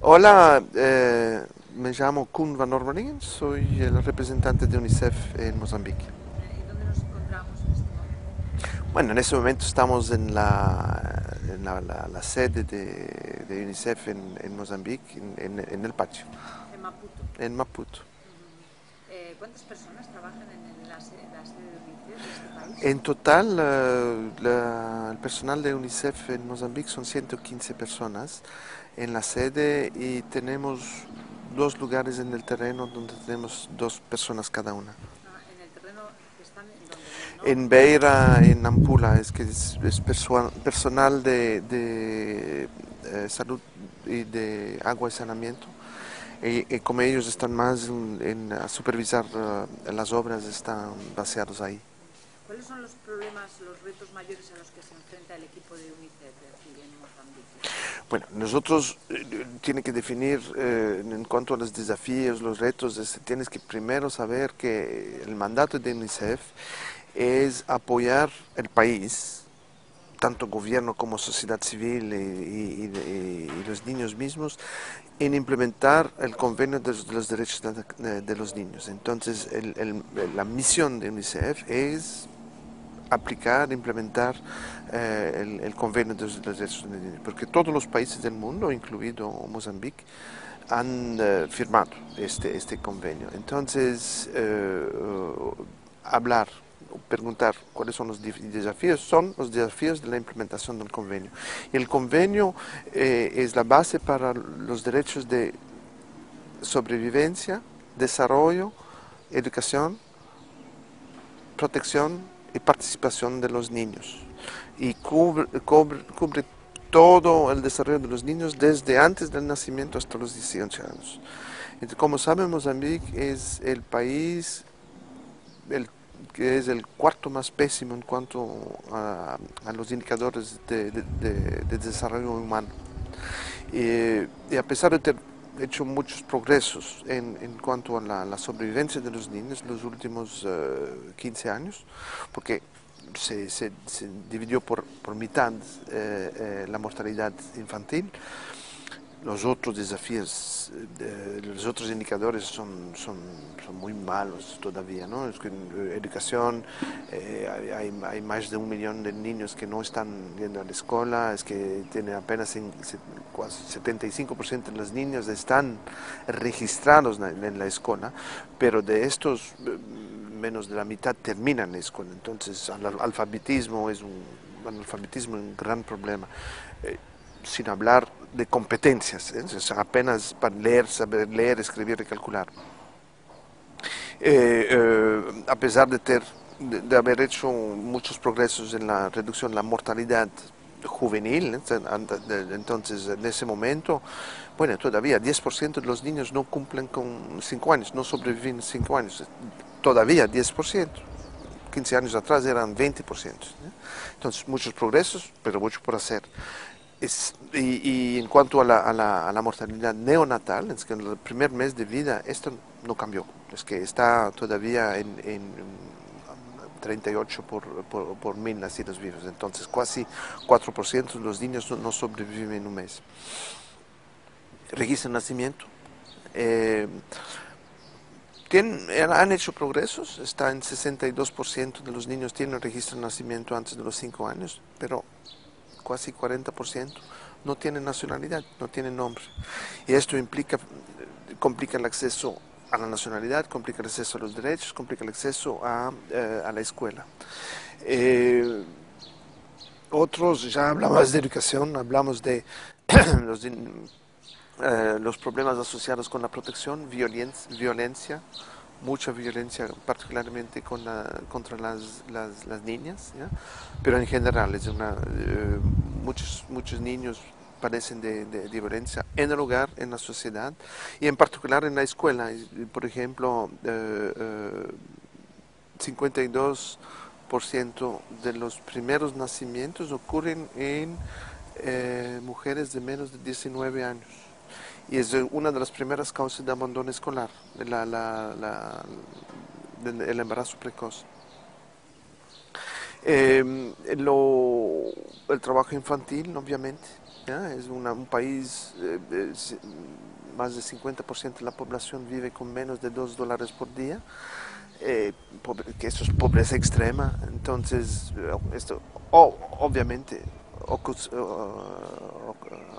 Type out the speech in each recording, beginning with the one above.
Hola, me llamo Koen van Normeringen, soy el representante de UNICEF en Mozambique. ¿Y dónde nos encontramos en este momento? Bueno, en este momento estamos en la sede de UNICEF en Mozambique, en el patio, En Maputo. en Maputo. Ujú. ¿Cuántas personas trabajan en la sede de UNICEF de este país? En total, el personal de UNICEF en Mozambique son 115 personas en la sede y tenemos dos lugares en el terreno donde tenemos dos personas cada una. En el terreno que están en donde, en el En norte. Beira, en Nampula, es que es personal de salud y de agua y saneamiento. Y como ellos están más a supervisar las obras, están baseados ahí. ¿Cuáles son los problemas, los retos mayores a los que se enfrenta el equipo de UNICEF aquí en Mozambique? Bueno, nosotros tiene que definir en cuanto a los desafíos, los retos, tienes que primero saber que el mandato de UNICEF es apoyar el país, tanto gobierno como sociedad civil y los niños mismos, en implementar el convenio de los derechos de los niños. Entonces, la misión de UNICEF es aplicar, implementar el convenio de los derechos de los niños, porque todos los países del mundo, incluido Mozambique, han firmado este convenio. Entonces, hablar, preguntar cuáles son los desafíos, son los desafíos de la implementación del convenio. Y el convenio es la base para los derechos de sobrevivencia, desarrollo, educación, protección y participación de los niños. Y cubre todo el desarrollo de los niños desde antes del nacimiento hasta los 18 años. Entonces, como saben, Mozambique es el país el, que es el cuarto más pésimo en cuanto a los indicadores de desarrollo humano. Y a pesar de tener hecho muchos progresos en cuanto a la sobrevivencia de los niños los últimos 15 años, porque se dividió por mitad la mortalidad infantil. Los otros desafíos, los otros indicadores son muy malos todavía, ¿no? Es que en educación hay más de 1 millón de niños que no están yendo a la escuela, es que tiene apenas 75% de los niños están registrados en la escuela, pero de estos menos de la mitad terminan la escuela, entonces el alfabetismo es un gran problema. Eh, Sin hablar de competencias, ¿eh? O sea, apenas para leer, saber leer, escribir y calcular. A pesar de haber hecho muchos progresos en la reducción de la mortalidad juvenil, ¿eh? Entonces en ese momento, bueno, todavía 10% de los niños no cumplen con 5 años, no sobreviven 5 años, todavía 10%. 15 años atrás eran 20%. ¿Eh? Entonces, muchos progresos, pero mucho por hacer. Y en cuanto a la mortalidad neonatal, es que en el primer mes de vida esto no cambió, es que está todavía en 38 por mil nacidos vivos, entonces casi 4% de los niños no sobreviven un mes. Registro de nacimiento. Eh, han hecho progresos, está en 62% de los niños tienen registro de nacimiento antes de los 5 años, pero casi 40% no tienen nacionalidad, no tienen nombre. Y esto complica el acceso a la nacionalidad, complica el acceso a los derechos, complica el acceso a la escuela. Eh, Otros, ya hablamos de educación, hablamos de los, los problemas asociados con la protección, violencia, mucha violencia, particularmente contra las niñas, ¿ya? Pero en general, muchos niños padecen de violencia en el hogar, en la sociedad y en particular en la escuela. Por ejemplo, 52% de los primeros nacimientos ocurren en mujeres de menos de 19 años. Y es una de las primeras causas de abandono escolar, el embarazo precoz. El trabajo infantil, obviamente. ¿ya? Es un país, más del 50% de la población vive con menos de $2 por día, que esto es pobreza extrema. Entonces, esto obviamente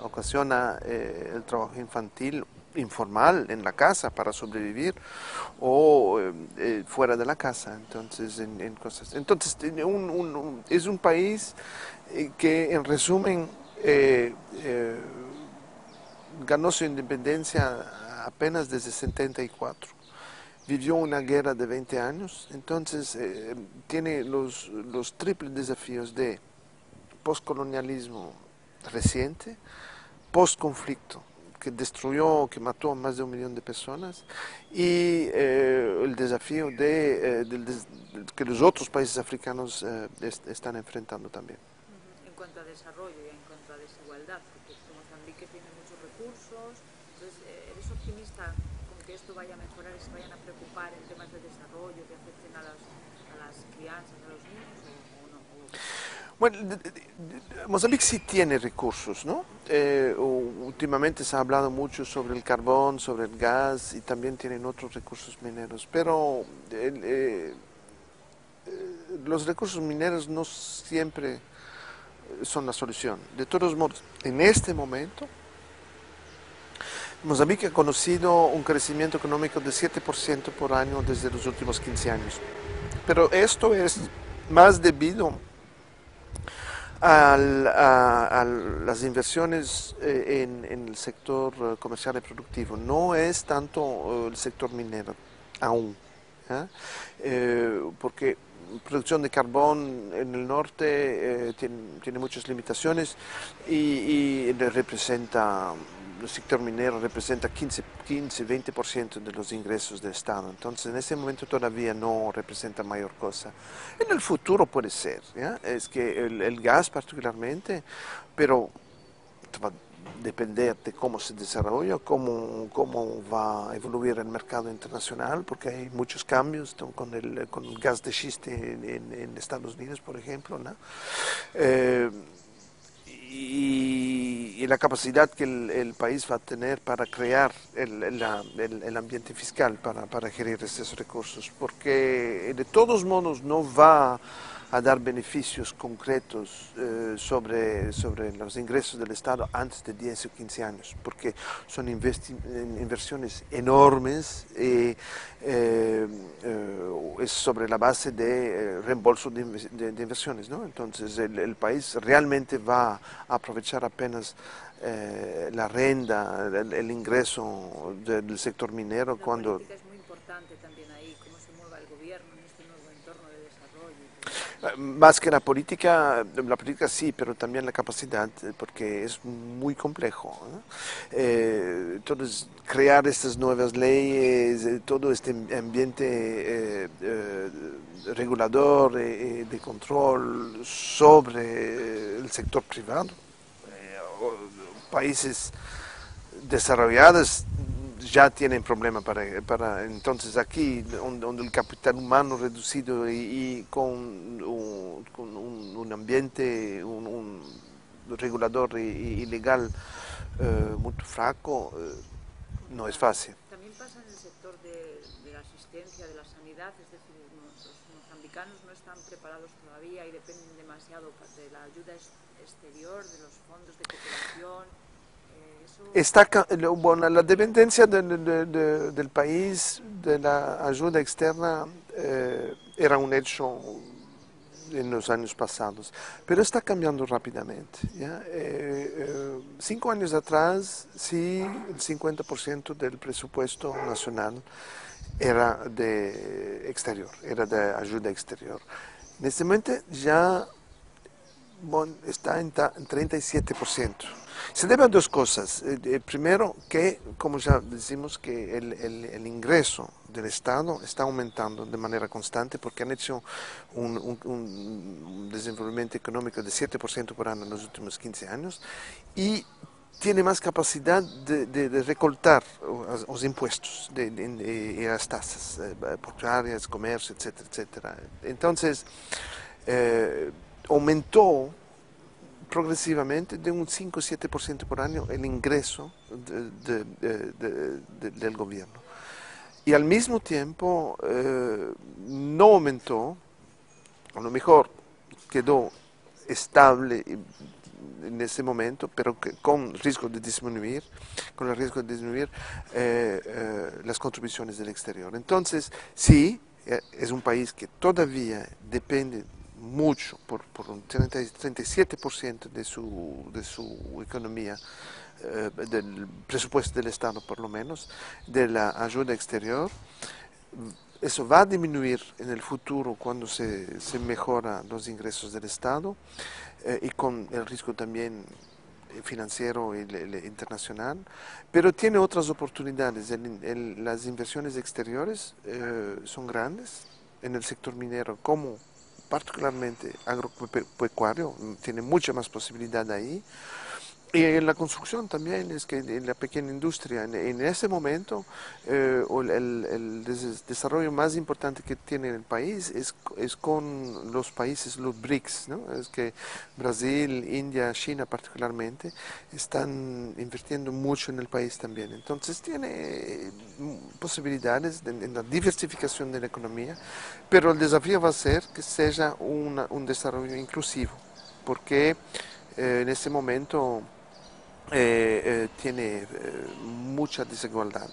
ocasiona el trabajo infantil informal en la casa para sobrevivir o fuera de la casa, entonces en cosas. Entonces es un país que en resumen ganó su independencia apenas desde 74. Vivió una guerra de 20 años, entonces tiene los triples desafíos de postcolonialismo reciente, postconflicto, que destruyó, que mató a más de 1 millón de personas, y el desafío que los otros países africanos están enfrentando también. En cuanto a desarrollo y en cuanto a desigualdad, porque Mozambique tiene muchos recursos, entonces, ¿eres optimista con que esto vaya a mejorar y se vayan a preocupar en temas de desarrollo que afecten a las crianzas, a los niños, o no? Bueno, Mozambique sí tiene recursos, ¿no? Últimamente se ha hablado mucho sobre el carbón, sobre el gas y también tienen otros recursos mineros, pero los recursos mineros no siempre son la solución. De todos modos, en este momento, Mozambique ha conocido un crecimiento económico de 7% por año desde los últimos 15 años. Pero esto es más debido a las inversiones en el sector comercial y productivo. No es tanto el sector minero aún, ¿ya? Porque producción de carbón en el norte tiene muchas limitaciones y representa, el sector minero representa 15-20% de los ingresos del Estado. Entonces, en ese momento todavía no representa mayor cosa. En el futuro puede ser, ¿ya? Es que el gas particularmente, pero va a depender de cómo se desarrolla, cómo va a evoluir el mercado internacional, porque hay muchos cambios con el gas de schiste en Estados Unidos, por ejemplo, ¿no? Y la capacidad que el país va a tener para crear el ambiente fiscal para gerir estos recursos, porque de todos modos no va a dar beneficios concretos sobre los ingresos del Estado antes de 10 o 15 años, porque son inversiones enormes y es sobre la base de reembolso de inversiones, ¿no? Entonces el país realmente va a aprovechar apenas la renta, el ingreso del sector minero La cuando... política es muy importante también ahí, cómo se mueva el gobierno en este nuevo entorno de desarrollo. Más que la política sí, pero también la capacidad, porque es muy complejo, ¿no? Entonces, crear estas nuevas leyes, todo este ambiente regulador, de control sobre el sector privado. Países desarrollados ya tienen problema para entonces aquí donde el capital humano reducido y con un ambiente un regulador y legal muy fraco, no es fácil. También pasa en el sector de la asistencia, de la sanidad, es decir, los mozambicanos no están preparados todavía y dependen demasiado de la ayuda exterior, de los fondos de cooperación. Bueno, la dependencia del país de la ayuda externa era un hecho en los años pasados, pero está cambiando rápidamente, ¿ya? 5 años atrás, sí, el 50% del presupuesto nacional era de exterior, era de ayuda exterior. En este momento ya bueno, está en 37%. Se debe a dos cosas. Primero, que, como ya decimos, que el ingreso del Estado está aumentando de manera constante porque han hecho un desenvolvimiento económico de 7% por año en los últimos 15 años y tiene más capacidad de recortar los impuestos y las tasas portuarias, comercio, etcétera, etcétera. Entonces, aumentó progresivamente de un 5-7% por año el ingreso del gobierno. Y al mismo tiempo no aumentó, a lo mejor quedó estable en ese momento, pero con riesgo de disminuir, con el riesgo de disminuir las contribuciones del exterior. Entonces, sí, es un país que todavía depende mucho, por un 37% de su economía, del presupuesto del Estado por lo menos, de la ayuda exterior. Eso va a disminuir en el futuro cuando se mejoran los ingresos del Estado y con el riesgo también financiero y internacional, pero tiene otras oportunidades. Las inversiones exteriores son grandes en el sector minero, como particularmente agropecuario, tiene mucha más posibilidad ahí. Y en la construcción también, es que en la pequeña industria, en ese momento, el desarrollo más importante que tiene el país es con los países, los BRICS, ¿no? Es que Brasil, India, China particularmente, están invirtiendo mucho en el país también. Entonces tiene posibilidades en la diversificación de la economía, pero el desafío va a ser que sea un desarrollo inclusivo, porque en este momento tiene mucha desigualdad.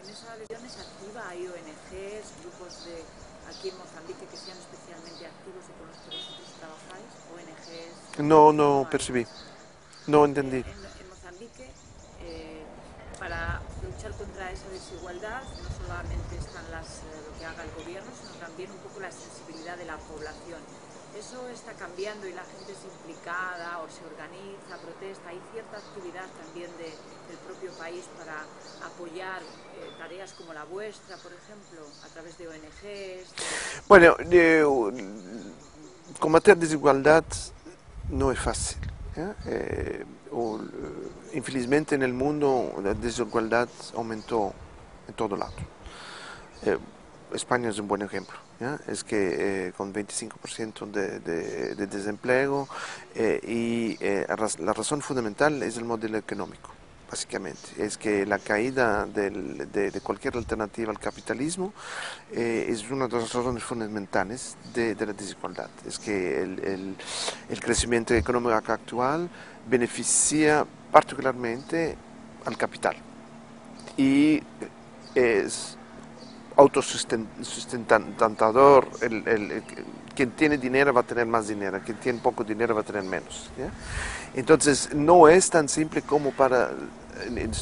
En esa legislación es activa, hay ONGs, grupos de aquí en Mozambique que sean especialmente activos y con los que vosotros trabajáis, ONGs, No no hay. percibí, no entendí. En Mozambique, para luchar contra esa desigualdad, no solamente están lo que haga el gobierno, sino también un poco la sensibilidad de la población. Eso está cambiando y la gente es implicada o se organiza, protesta. Hay cierta actividad también del propio país para apoyar tareas como la vuestra, por ejemplo, a través de ONGs. Bueno, combater desigualdad no es fácil. ¿Ya? Infelizmente en el mundo la desigualdad aumentó en todo lado. Eh, España es un buen ejemplo. ¿Ya? Es que con 25% de desempleo la razón fundamental es el modelo económico, básicamente. Es que la caída de cualquier alternativa al capitalismo es una de las razones fundamentales de la desigualdad. Es que el crecimiento económico actual beneficia particularmente al capital y es autosustentador. Quien tiene dinero va a tener más dinero, quien tiene poco dinero va a tener menos. ¿Ya? Entonces no es tan simple como para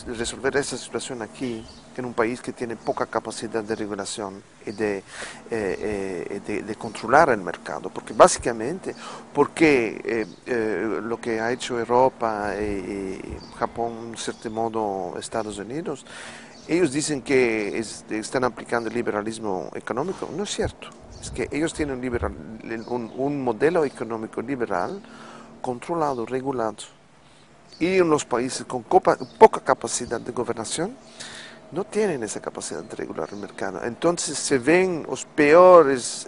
resolver esa situación aquí, en un país que tiene poca capacidad de regulación y de controlar el mercado, porque básicamente, porque lo que ha hecho Europa y Japón, en cierto modo Estados Unidos, ellos dicen que están aplicando el liberalismo económico. No es cierto. Es que ellos tienen un modelo económico liberal, controlado, regulado. Y en los países con poca capacidad de gobernación, no tienen esa capacidad de regular el mercado. Entonces se ven los peores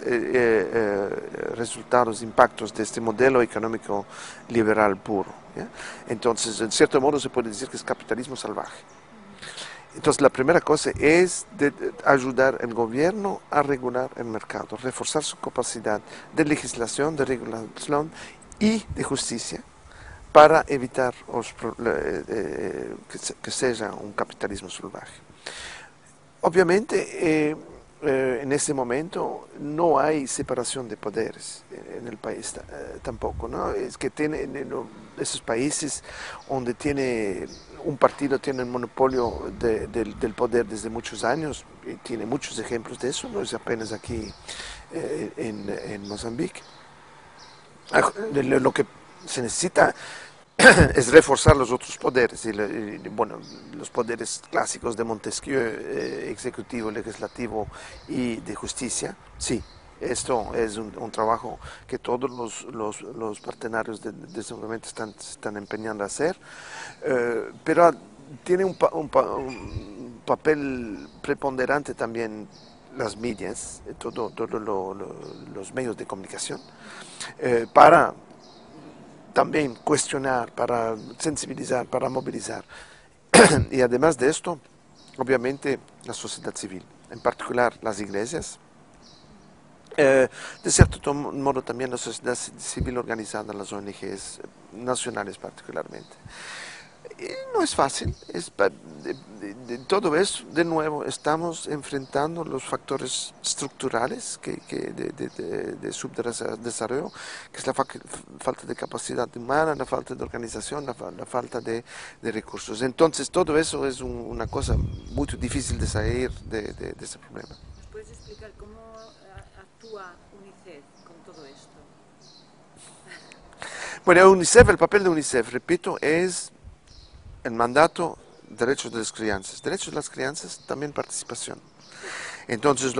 resultados, impactos de este modelo económico liberal puro. ¿Ya? Entonces, en cierto modo se puede decir que es capitalismo salvaje. Entonces, la primera cosa es ayudar al gobierno a regular el mercado, reforzar su capacidad de legislación, de regulación y de justicia para evitar que sea un capitalismo salvaje. Obviamente, en ese momento no hay separación de poderes en el país tampoco, ¿no? Es que esos países donde un partido tiene el monopolio del poder desde muchos años, y tiene muchos ejemplos de eso, no es apenas aquí en Mozambique. Lo que se necesita es reforzar los otros poderes, bueno, los poderes clásicos de Montesquieu, ejecutivo, legislativo y de justicia, sí. Esto es un trabajo que todos los partenarios de desenvolvimiento están empeñando a hacer, pero tiene un papel preponderante también las medias, todos los medios de comunicación, para también cuestionar, para sensibilizar, para movilizar. Y además de esto, obviamente, la sociedad civil, en particular las iglesias, de cierto modo también la sociedad civil organizada, las ONGs nacionales particularmente. Y no es fácil, todo eso, de nuevo, estamos enfrentando los factores estructurales de subdesarrollo, que es la falta de capacidad humana, la falta de organización, la falta de recursos. Entonces, todo eso es una cosa muy difícil de salir de ese problema. ¿Nos puedes explicar cómo actúa UNICEF con todo esto? Bueno, UNICEF, el papel de UNICEF, repito, es el mandato, derechos de las crianzas. Derechos de las crianzas, también participación. Entonces,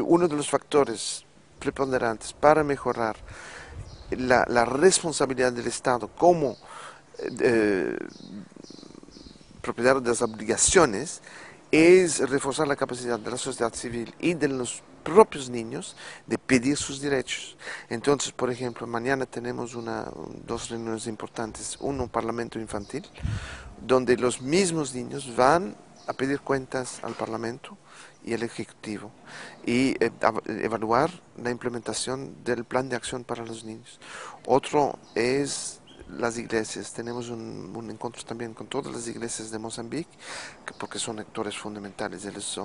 uno de los factores preponderantes para mejorar la responsabilidad del Estado como propietario de las obligaciones es reforzar la capacidad de la sociedad civil y de los propios niños de pedir sus derechos. Entonces, por ejemplo, mañana tenemos dos reuniones importantes. Uno, Parlamento Infantil, donde los mismos niños van a pedir cuentas al Parlamento y al Ejecutivo y evaluar la implementación del plan de acción para los niños. Otro es las iglesias. Tenemos un encuentro también con todas las iglesias de Mozambique, porque son actores fundamentales. Ellos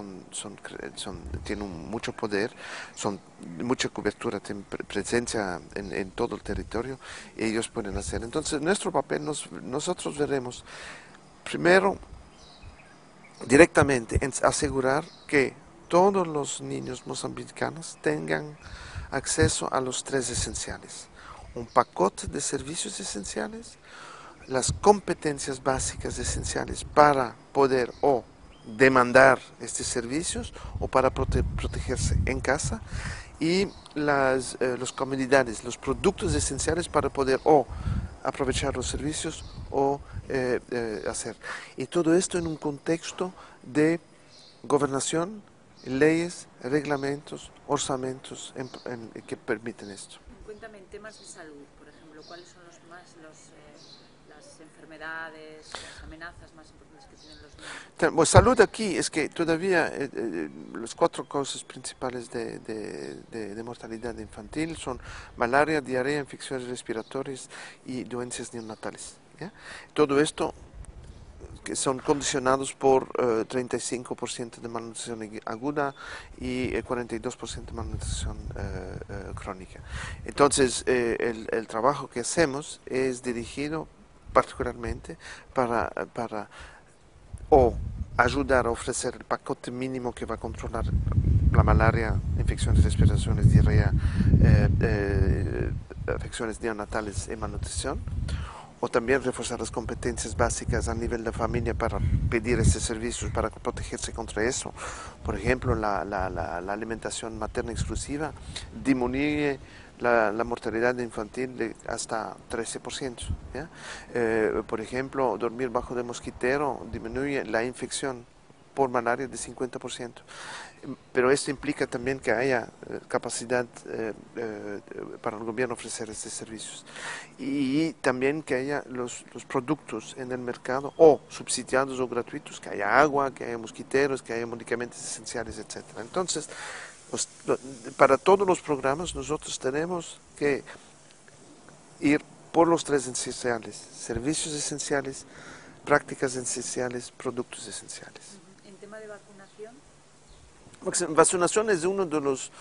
tienen mucho poder, son mucha cobertura, tienen presencia en todo el territorio, y ellos pueden hacer. Entonces, nuestro papel, nosotros veremos, primero, directamente, en asegurar que todos los niños mozambicanos tengan acceso a los tres esenciales: un paquete de servicios esenciales, las competencias básicas esenciales para poder o demandar estos servicios o para protegerse en casa, y las comunidades, los productos esenciales para poder o aprovechar los servicios o hacer. Y todo esto en un contexto de gobernación, leyes, reglamentos, orzamentos que permiten esto. Cuéntame, en temas de salud, por ejemplo, ¿cuáles son las enfermedades, las amenazas más importantes que tienen los niños? Pues salud aquí es que todavía las 4 causas principales de mortalidad infantil son malaria, diarrea, infecciones respiratorias y doencias neonatales, ¿ya? Todo esto que son condicionados por 35% de malnutrición aguda y 42% de malnutrición crónica. Entonces, el trabajo que hacemos es dirigido particularmente para o ayudar a ofrecer el paquete mínimo que va a controlar la malaria, infecciones respiratorias, diarrea, afecciones neonatales y malnutrición, o también reforzar las competencias básicas a nivel de familia para pedir estos servicios, para protegerse contra eso. Por ejemplo, la alimentación materna exclusiva disminuye la mortalidad infantil de hasta 13%. ¿Ya? Por ejemplo, dormir bajo de mosquitero disminuye la infección por malaria de 50%. Pero esto implica también que haya capacidad para el gobierno ofrecer estos servicios, y también que haya los productos en el mercado o subsidiados o gratuitos, que haya agua, que haya mosquiteros, que haya medicamentos esenciales, etc. Entonces, para todos los programas nosotros tenemos que ir por los tres esenciales: servicios esenciales, prácticas esenciales, productos esenciales. En tema de vacunación. Vacunación es uno de los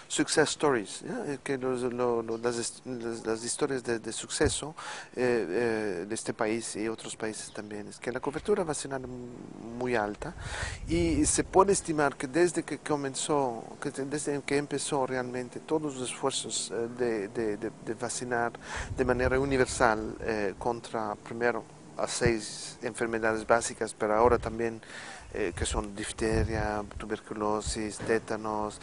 success stories, ¿ya? Que las historias de suceso de este país y otros países también, es que la cobertura vacunal es muy alta, y se puede estimar que desde que empezó realmente todos los esfuerzos de vacunar de manera universal contra, primero, a 6 enfermedades básicas, pero ahora también que son difteria, tuberculosis, tétanos,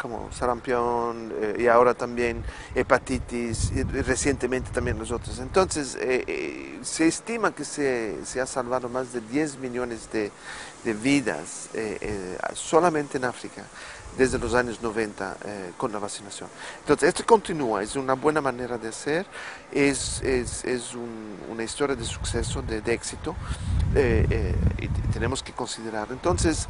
como sarampión y ahora también hepatitis y recientemente también los otros. Entonces, se estima que se ha salvado más de 10 millones de vidas solamente en África desde los años 90 con la vacunación. Entonces, esto continúa, es una buena manera de hacer, una historia de suceso, de éxito, y tenemos que considerar. Entonces,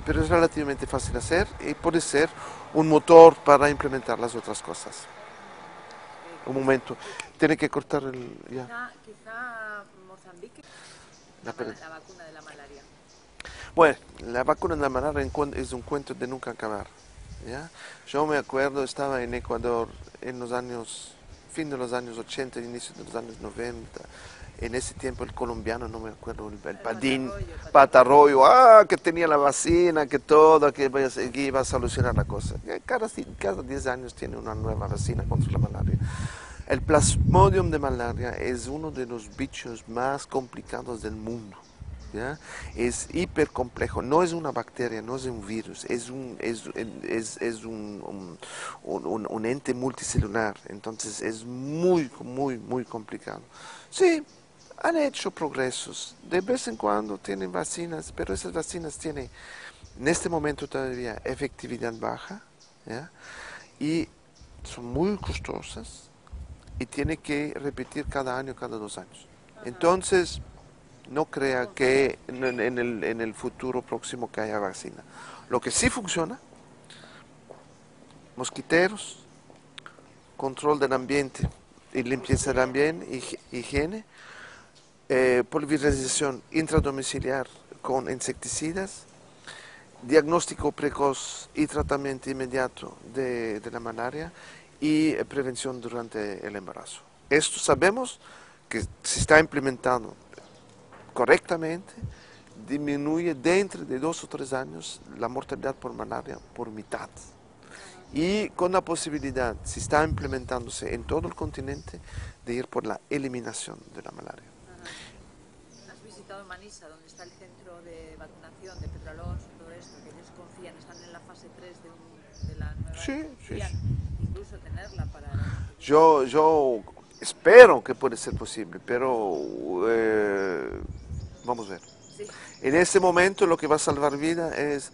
pero es relativamente fácil de hacer y puede ser un motor para implementar las otras cosas. Un momento, tiene que cortar el... Ya. Quizá Mozambique, la vacuna de la malaria. Bueno, la vacuna de la malaria es un cuento de nunca acabar. ¿Ya? Yo me acuerdo, estaba en Ecuador en los años, fin de los años 80, inicio de los años 90. En ese tiempo el colombiano, no me acuerdo, el Padín, Patarroyo, que tenía la vacuna, que todo, que iba a solucionar la cosa. Cada 10 años tiene una nueva vacuna contra la malaria. El Plasmodium de malaria es uno de los bichos más complicados del mundo. ¿Ya? Es hiper complejo, no es una bacteria, no es un virus, es un ente multicelular, entonces es muy, muy, muy complicado. Sí, han hecho progresos, de vez en cuando tienen vacinas, pero esas vacinas tienen en este momento todavía efectividad baja, ¿ya? Y son muy costosas y tiene que repetir cada año, cada 2 años. Entonces, no crea que en el futuro próximo que haya vacuna. Lo que sí funciona, mosquiteros, control del ambiente y limpieza del ambiente, higiene, pulverización intradomiciliar con insecticidas, diagnóstico precoz y tratamiento inmediato de la malaria y prevención durante el embarazo. Esto sabemos que se está implementando correctamente, disminuye dentro de 2 o 3 años la mortalidad por malaria por mitad. Y con la posibilidad, si está implementándose en todo el continente, de ir por la eliminación de la malaria. ¿Has visitado Manisa, donde está el centro de vacunación de Pedralós, todo esto, que ellos confían, están en la fase 3 de la nueva... Sí, sí. Incluso tenerla para... Yo espero que puede ser posible, pero vamos a ver. Sí. En ese momento lo que va a salvar vida es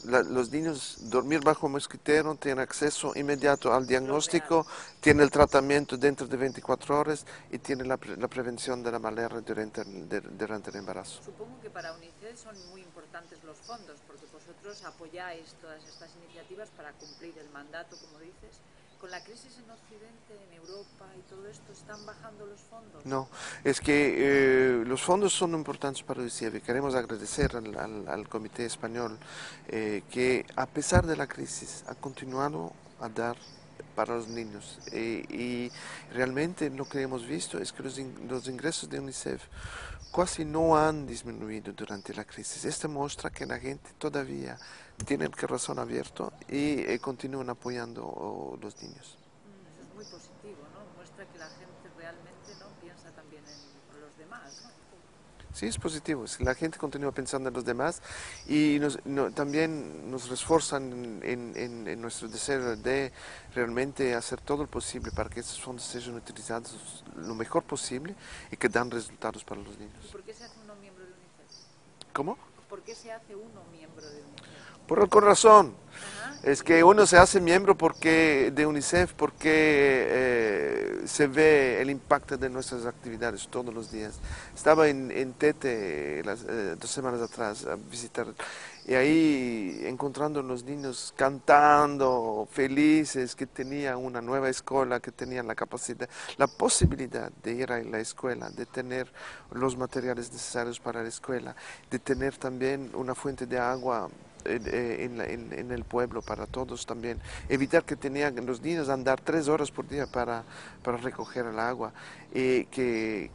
los niños dormir bajo mosquitero, tienen acceso inmediato al diagnóstico, tienen el tratamiento dentro de 24 horas y tienen la prevención de la malaria durante el embarazo. Supongo que para UNICEF son muy importantes los fondos, porque vosotros apoyáis todas estas iniciativas para cumplir el mandato, como dices. Con la crisis en Occidente, en Europa y todo esto, ¿están bajando los fondos? No, es que los fondos son importantes para UNICEF y queremos agradecer al Comité Español que a pesar de la crisis ha continuado a dar para los niños y realmente lo que hemos visto es que los ingresos de UNICEF casi no han disminuido durante la crisis. Esto muestra que la gente todavía tiene el corazón abierto y continúan apoyando a los niños. Eso es muy positivo, ¿no? Muestra que la gente realmente no piensa también en los demás, ¿no? Sí, es positivo. La gente continúa pensando en los demás y también nos refuerzan en nuestro deseo de realmente hacer todo lo posible para que estos fondos sean utilizados lo mejor posible y que dan resultados para los niños. ¿Y por qué se hace uno miembro de UNICEF? ¿Cómo? ¿Por qué se hace uno miembro de UNICEF? Por el corazón. Ajá. Es que uno se hace miembro de UNICEF porque se ve el impacto de nuestras actividades todos los días. Estaba en Tete 2 semanas atrás a visitar y ahí encontrando a los niños cantando, felices, que tenían una nueva escuela, que tenían la capacidad, la posibilidad de ir a la escuela, de tener los materiales necesarios para la escuela, de tener también una fuente de agua en el pueblo para todos también, evitar que tenían los niños andar 3 horas por día para recoger el agua, que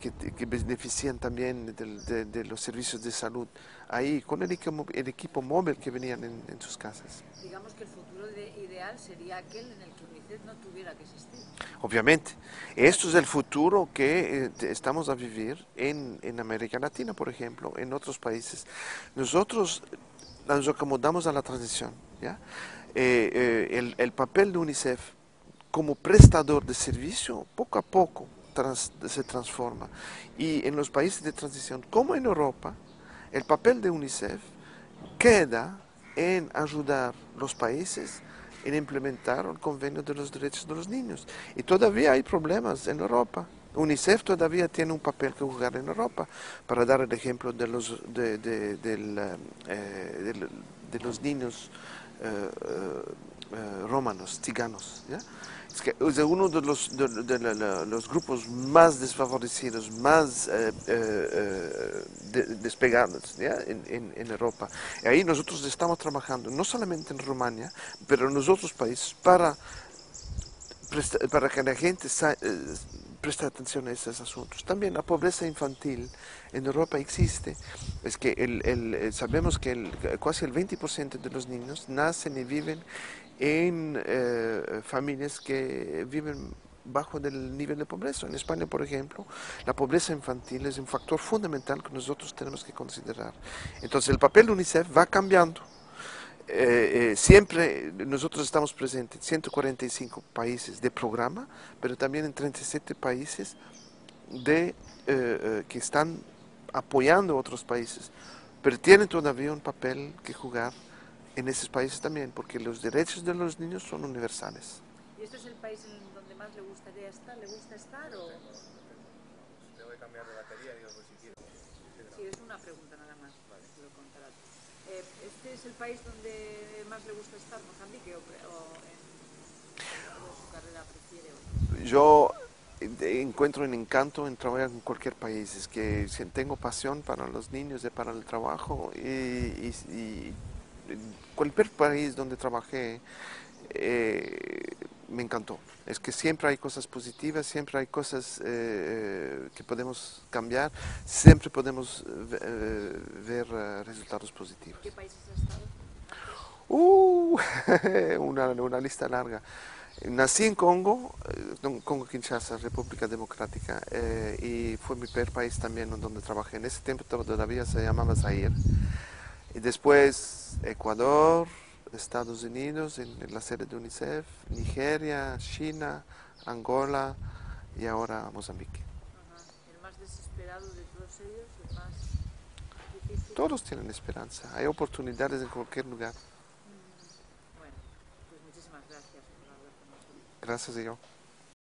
benefician también de los servicios de salud ahí con el equipo móvil que venían en sus casas. Digamos que el futuro ideal sería aquel en el que UNICEF no tuviera que existir. Obviamente, esto es el futuro que estamos a vivir en América Latina, por ejemplo, en otros países. Nosotros nos acomodamos a la transición, ¿ya? el papel de UNICEF como prestador de servicio poco a poco se transforma. Y en los países de transición, como en Europa, el papel de UNICEF queda en ayudar a los países en implementar el convenio de los derechos de los niños. Y todavía hay problemas en Europa. UNICEF todavía tiene un papel que jugar en Europa, para dar el ejemplo de de los niños romanos, ciganos. ¿Ya? Es que es uno de los grupos más desfavorecidos, más despegados, ¿ya? En Europa. Y ahí nosotros estamos trabajando, no solamente en Rumania, pero en los otros países, para que la gente preste atención a esos asuntos. También la pobreza infantil en Europa existe. Es que sabemos que casi el 20% de los niños nacen y viven en familias que viven bajo del nivel de pobreza. En España, por ejemplo, la pobreza infantil es un factor fundamental que nosotros tenemos que considerar. Entonces, el papel de UNICEF va cambiando. Siempre nosotros estamos presentes en 145 países de programa, pero también en 37 países que están apoyando a otros países, pero tienen todavía un papel que jugar en esos países también, porque los derechos de los niños son universales. ¿Y este es el país en donde más le gustaría estar? ¿Le gusta estar o...? Tengo que cambiar de batería, digo, pues si quiero. Sí, es una pregunta nada más, vale, lo contarás. ¿Este es el país donde más le gusta estar, Mozambique, o en su carrera prefiere otro? Yo encuentro un encanto en trabajar en cualquier país, es que tengo pasión para los niños y para el trabajo, y en cualquier país donde trabajé me encantó. Es que siempre hay cosas positivas, siempre hay cosas que podemos cambiar, siempre podemos ver resultados positivos. ¿Qué países ha estado Una lista larga. Nací en Congo, Congo-Kinshasa, República Democrática, y fue mi primer país también donde trabajé. En ese tiempo todavía se llamaba Zaire. Y después Ecuador, Estados Unidos, en la sede de UNICEF, Nigeria, China, Angola y ahora Mozambique. Ajá. ¿El más desesperado de todos ellos? ¿El más difícil? Todos tienen esperanza, hay oportunidades en cualquier lugar. Bueno, pues muchísimas gracias por hablar con nosotros. Gracias a Dios.